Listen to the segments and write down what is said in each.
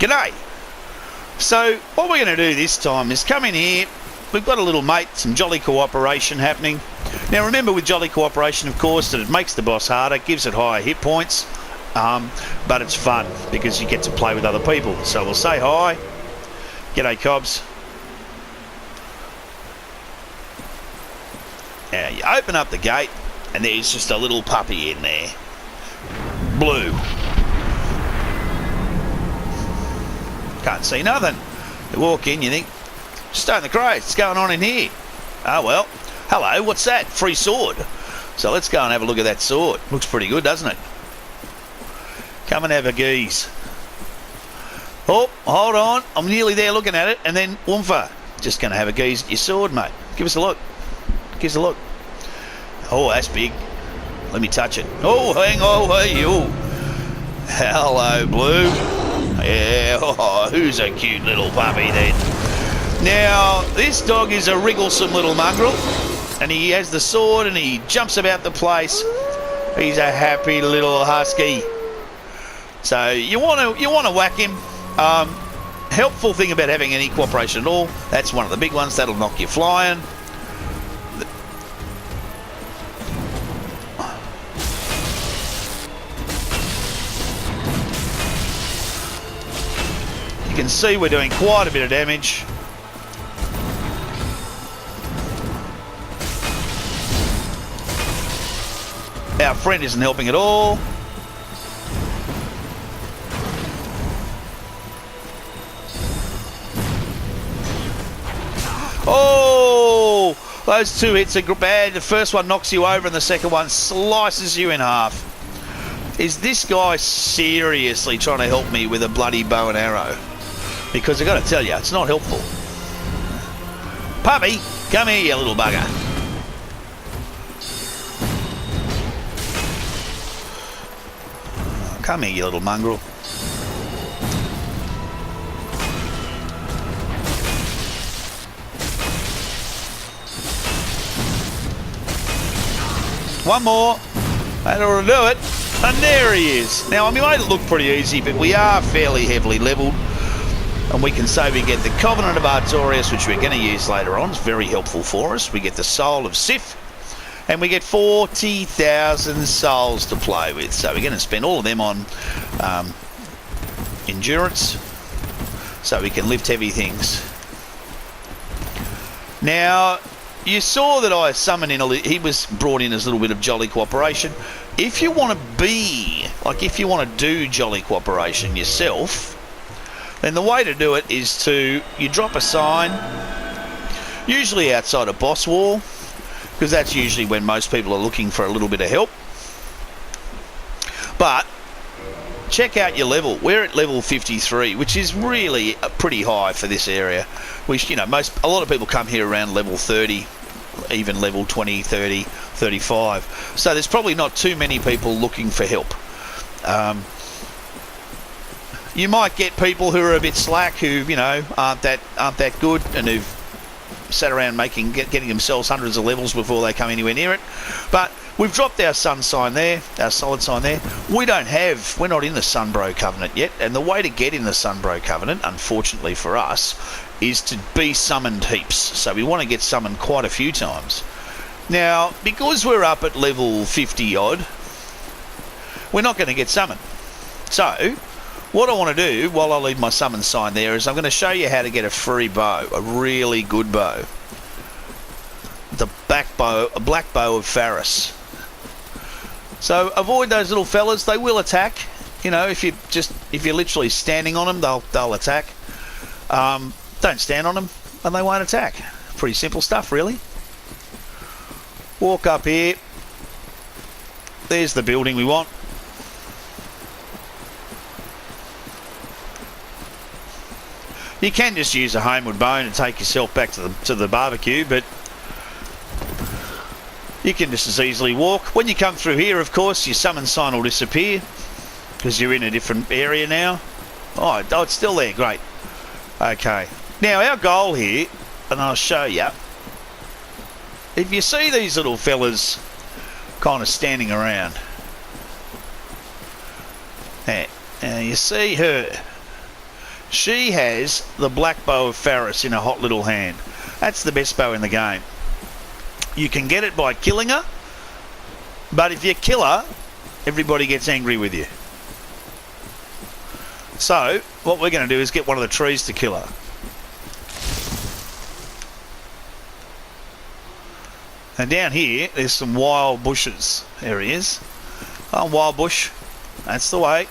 G'day. So what we're going to do this time is come in here. We've got a little mate, some jolly cooperation happening. Now remember with jolly cooperation, of course, that it makes the boss harder, gives it higher hit points, but it's fun because you get to play with other people. So we'll say hi. G'day, Cobbs. Now you open up the gate and there's just a little puppy in there. Blue. Can't see nothing. You walk in, you think, Stone the Crow, what's going on in here? Oh well, hello, what's that? Free sword. So let's go and have a look at that sword. Looks pretty good, doesn't it? Come and have a geese. Oh, hold on, I'm nearly there looking at it, and then Woomfa. Just going to have a geese at your sword, mate. Give us a look. Give us a look. Oh, that's big. Let me touch it. Oh, hang on, hey, you. Hello, Blue. Yeah, oh, who's a cute little puppy then? Now, this dog is a wrigglesome little mongrel, and he has the sword and he jumps about the place. He's a happy little husky. So you want to whack him. Helpful thing about having any cooperation at all, that's one of the big ones, that'll knock you flying. You can see we're doing quite a bit of damage. Our friend isn't helping at all. Oh, those two hits are bad. The first one knocks you over and the second one slices you in half. Is this guy seriously trying to help me with a bloody bow and arrow? Because I've got to tell you, it's not helpful. Puppy, come here, you little bugger. Come here, you little mongrel. One more. That ought to do it. And there he is. Now, I mean, we made it look pretty easy, but we are fairly heavily levelled. And we can say we get the Covenant of Artorias, which we're going to use later on. It's very helpful for us. We get the Soul of Sif. And we get 40,000 souls to play with. So we're going to spend all of them on endurance. So we can lift heavy things. Now, you saw that I summoned in he was brought in as a little bit of jolly cooperation. If you want to be, like if you want to do jolly cooperation yourself, then the way to do it is you drop a sign, usually outside a boss wall, because that's usually when most people are looking for a little bit of help. But check out your level. We're at level 53, which is really pretty high for this area. Which, you know, a lot of people come here around level 30, even level 20, 30, 35. So there's probably not too many people looking for help. You might get people who are a bit slack, who, you know, aren't that good, and who've sat around getting themselves hundreds of levels before they come anywhere near it. But we've dropped our sun sign there, our solid sign there. We're not in the Sunbro Covenant yet, and the way to get in the Sunbro Covenant, unfortunately for us, is to be summoned heaps. So we want to get summoned quite a few times. Now, because we're up at level 50 odd, we're not going to get summoned. So what I want to do, while I leave my summon sign there, is I'm going to show you how to get a free bow, a really good bow. The black bow of Faris. So avoid those little fellas. They will attack. You know, if you're literally standing on them, they'll attack. Don't stand on them, and they won't attack. Pretty simple stuff, really. Walk up here. There's the building we want. You can just use a homeward bone and take yourself back to the barbecue, but you can just as easily walk. When you come through here, of course, your summon sign will disappear because you're in a different area now. Oh, it's still there. Great. Okay. Now, our goal here, and I'll show you, if you see these little fellas kind of standing around, now you see her. She has the black bow of Faris in a hot little hand. That's the best bow in the game. You can get it by killing her, but if you kill her, everybody gets angry with you. So, what we're going to do is get one of the trees to kill her. And down here, there's some wild bushes. There he is. Oh, wild bush. That's the way.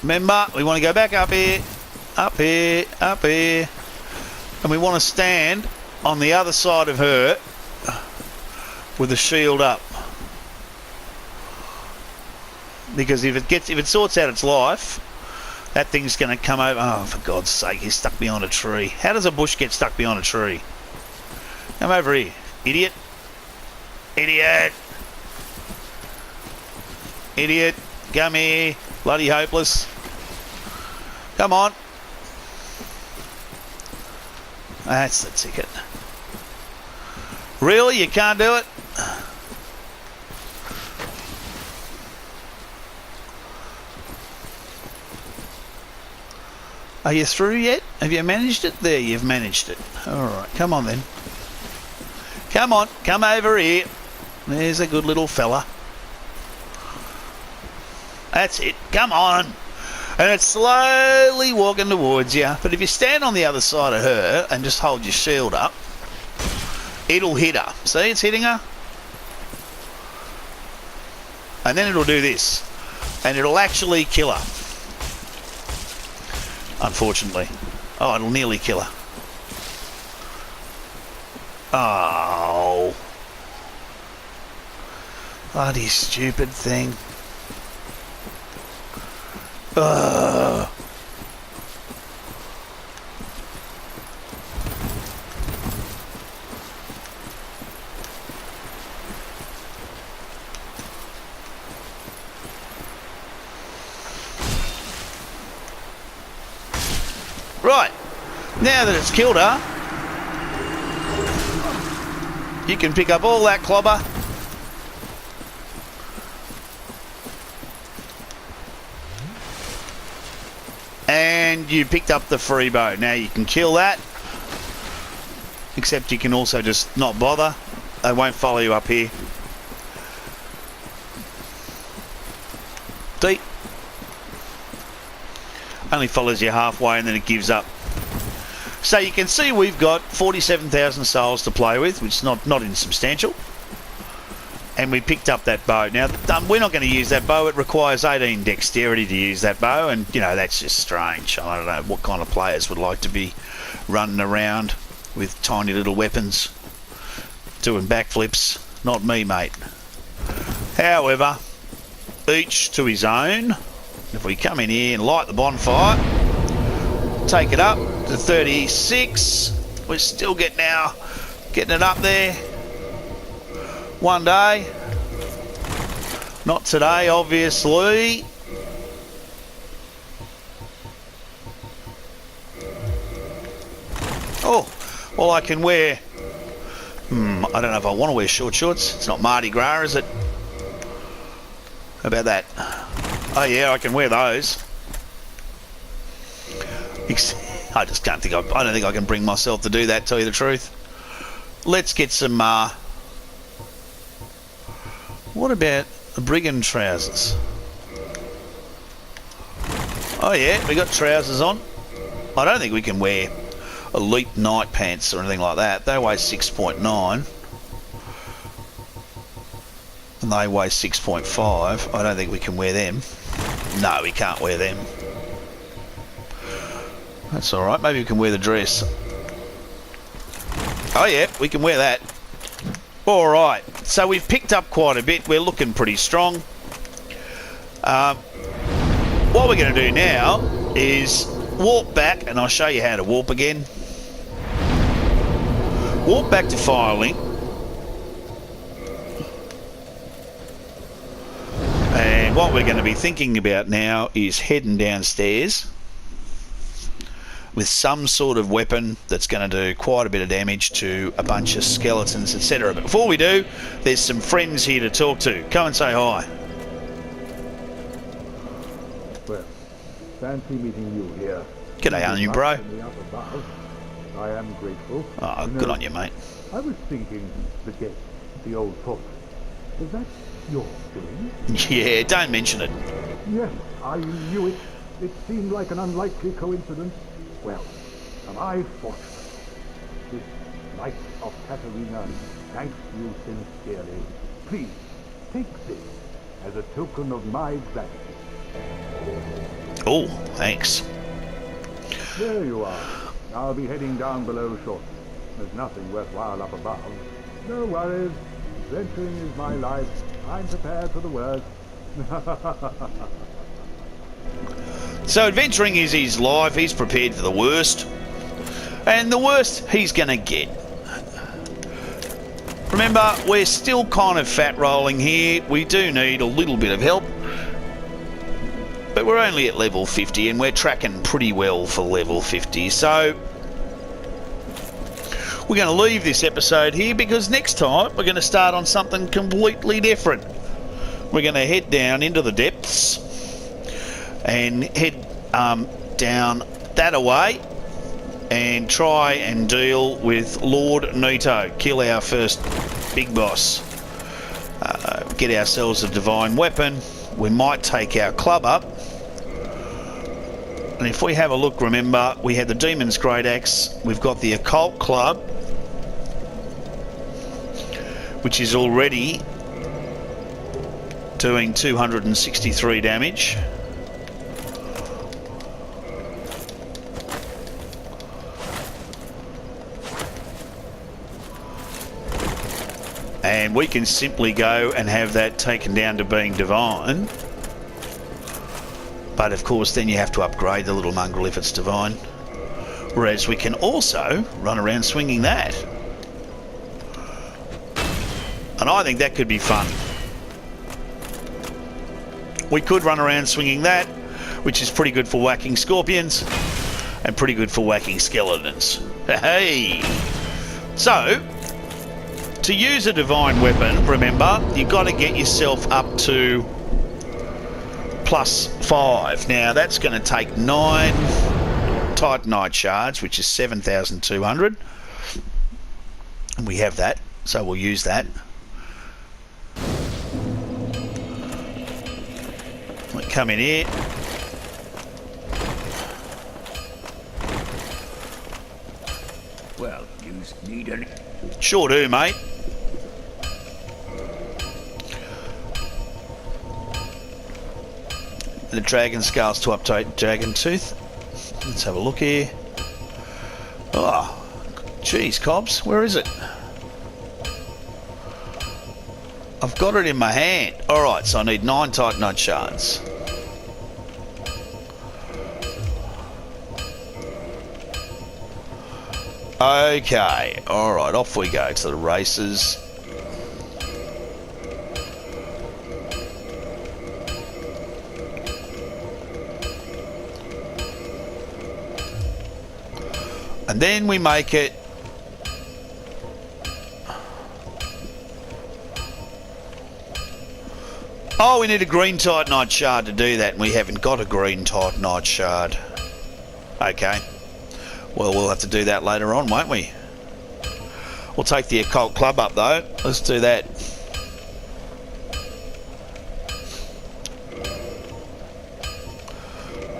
Remember, we want to go back up here, up here, up here. And we want to stand on the other side of her with the shield up. Because if it sorts out its life, that thing's going to come over. Oh, for God's sake, he's stuck behind a tree. How does a bush get stuck behind a tree? Come over here, idiot. Idiot. Idiot. Come here. Bloody hopeless. Come on. That's the ticket. Really? You can't do it? Are you through yet? Have you managed it? There, you've managed it. Alright, come on then. Come on, come over here. There's a good little fella. That's it, come on. And it's slowly walking towards you. But if you stand on the other side of her and just hold your shield up, it'll hit her. See, it's hitting her. And then it'll do this. And it'll actually kill her. Unfortunately. Oh, it'll nearly kill her. Oh. Bloody stupid thing. Ugh. Right, now that it's killed her, you can pick up all that clobber and you picked up the free bow. Now you can kill that, except you can also just not bother. They won't follow you up here. See? Only follows you halfway and then it gives up. So you can see we've got 47,000 souls to play with, which is not insubstantial. And we picked up that bow. Now, we're not going to use that bow. It requires 18 dexterity to use that bow, and, you know, that's just strange. I don't know what kind of players would like to be running around with tiny little weapons doing backflips. Not me, mate. However, each to his own. If we come in here and light the bonfire, take it up to 36. We're still getting it up there. One day. Not today, obviously. Oh, well, I can wear... I don't know if I want to wear short shorts. It's not Mardi Gras, is it? How about that? Oh yeah, I can wear those. I just can't think. I don't think I can bring myself to do that. Tell you the truth. Let's get some. What about the brigand trousers? Oh yeah, we got trousers on. I don't think we can wear elite night pants or anything like that. They weigh 6.9. And they weigh 6.5. I don't think we can wear them. No, we can't wear them. That's alright, maybe we can wear the dress. Oh yeah, we can wear that. Alright, so we've picked up quite a bit. We're looking pretty strong. What we're going to do now is warp back, and I'll show you how to warp again. Warp back to Firelink. And what we're going to be thinking about now is heading downstairs with some sort of weapon that's going to do quite a bit of damage to a bunch of skeletons, etc. But before we do, there's some friends here to talk to. Come and say hi. Well, Fancy meeting you here. G'day, onion bro. I am grateful. Oh, good on you, mate. I was thinking, the old fox. Is that your doing? Yeah, don't mention it. Yes, I knew it. It seemed like an unlikely coincidence. Well, am I fortunate? This Knight of Katarina thanks you sincerely. Please, take this as a token of my gratitude. Oh, thanks. There you are. I'll be heading down below shortly. There's nothing worthwhile up above. No worries. Adventuring is my life. I'm prepared for the worst. So adventuring is his life. He's prepared for the worst. And the worst he's going to get. Remember, we're still kind of fat rolling here. We do need a little bit of help. But we're only at level 50 and we're tracking pretty well for level 50. So we're going to leave this episode here because next time we're going to start on something completely different. We're going to head down into the depths and head down that away and try and deal with Lord Nito. Kill our first big boss. Get ourselves a divine weapon. We might take our club up. And if we have a look, remember, we had the Demon's Great Axe. We've got the Occult Club, which is already doing 263 damage. And we can simply go and have that taken down to being divine. But of course then you have to upgrade the little mongrel if it's divine. Whereas we can also run around swinging that. And I think that could be fun. We could run around swinging that, which is pretty good for whacking scorpions and pretty good for whacking skeletons. Hey! So, to use a divine weapon, remember, you've got to get yourself up to +5. Now, that's going to take 9 Titanite shards, which is 7,200. And we have that, so we'll use that. We come in here. Well, you need any? Sure do, mate. The dragon scales to update dragon tooth. Let's have a look here. Oh, geez, Cobbs, where is it? I've got it in my hand. Alright, so I need 9 Titanite shards. Okay, alright, off we go to the races. And then we make it oh, we need a green Titanite shard to do that, and we haven't got a green Titanite shard. Okay. Well, we'll have to do that later on, won't we? We'll take the Occult Club up, though. Let's do that.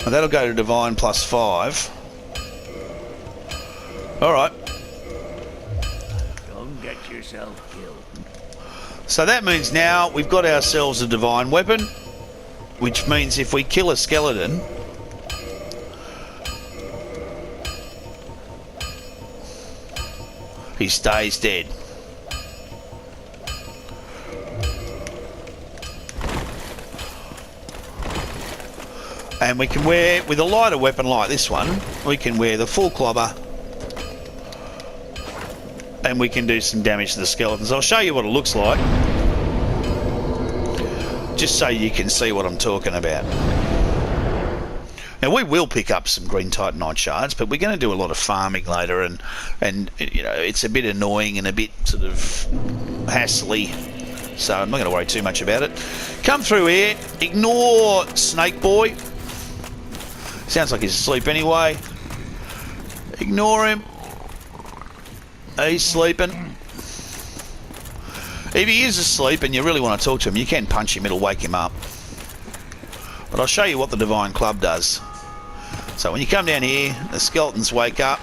And that'll go to Divine +5. Alright. Don't get yourself killed. So that means now we've got ourselves a divine weapon, which means if we kill a skeleton, he stays dead. And we can wear, with a lighter weapon like this one, we can wear the full clobber and we can do some damage to the skeletons. I'll show you what it looks like, just so you can see what I'm talking about. Now we will pick up some green Titanite shards, but we're going to do a lot of farming later, and you know, it's a bit annoying and a bit sort of hassly, so I'm not going to worry too much about it. Come through here, ignore Snake Boy. Sounds like he's asleep anyway. Ignore him. He's sleeping. If he is asleep and you really want to talk to him, you can punch him, it'll wake him up. But I'll show you what the Divine Club does. So when you come down here, the skeletons wake up.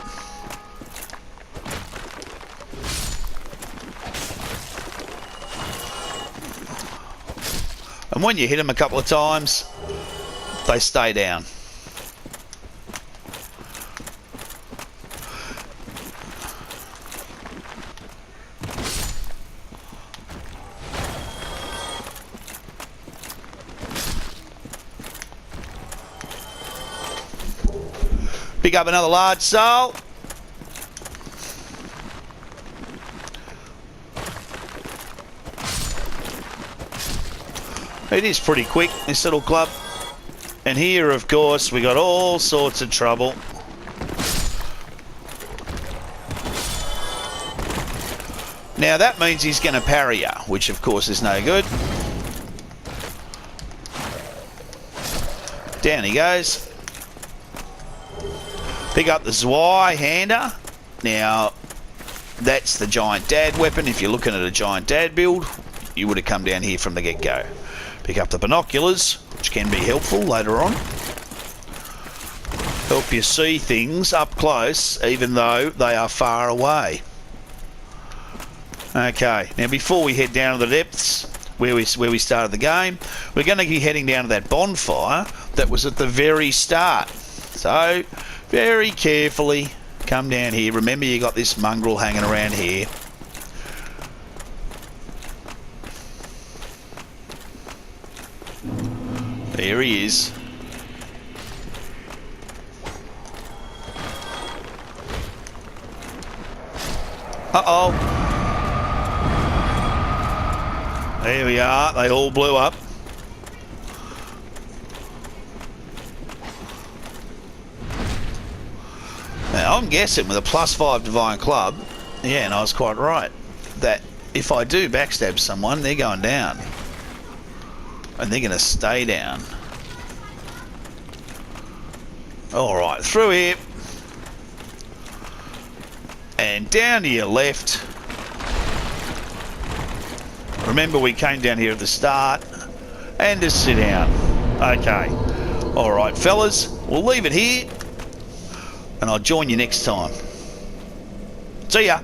And when you hit them a couple of times, they stay down. Pick up another large soul. It is pretty quick, this little club. And here, of course, we got all sorts of trouble. Now that means he's going to parry you, which of course is no good. Down he goes. Pick up the Zwei hander. Now, that's the Giant Dad weapon. If you're looking at a Giant Dad build, you would have come down here from the get-go. Pick up the binoculars, which can be helpful later on. Help you see things up close, even though they are far away. Okay, now before we head down to the depths, where we started the game, we're going to be heading down to that bonfire that was at the very start. So, very carefully come down here. Remember, you got this mongrel hanging around here. There he is. Uh-oh. There we are. They all blew up. Now, I'm guessing with a +5 Divine Club, yeah, and I was quite right, that if I do backstab someone, they're going down. And they're going to stay down. Alright, through here. And down to your left. Remember, we came down here at the start. And just sit down. Okay. Alright, fellas, we'll leave it here. And I'll join you next time. See ya.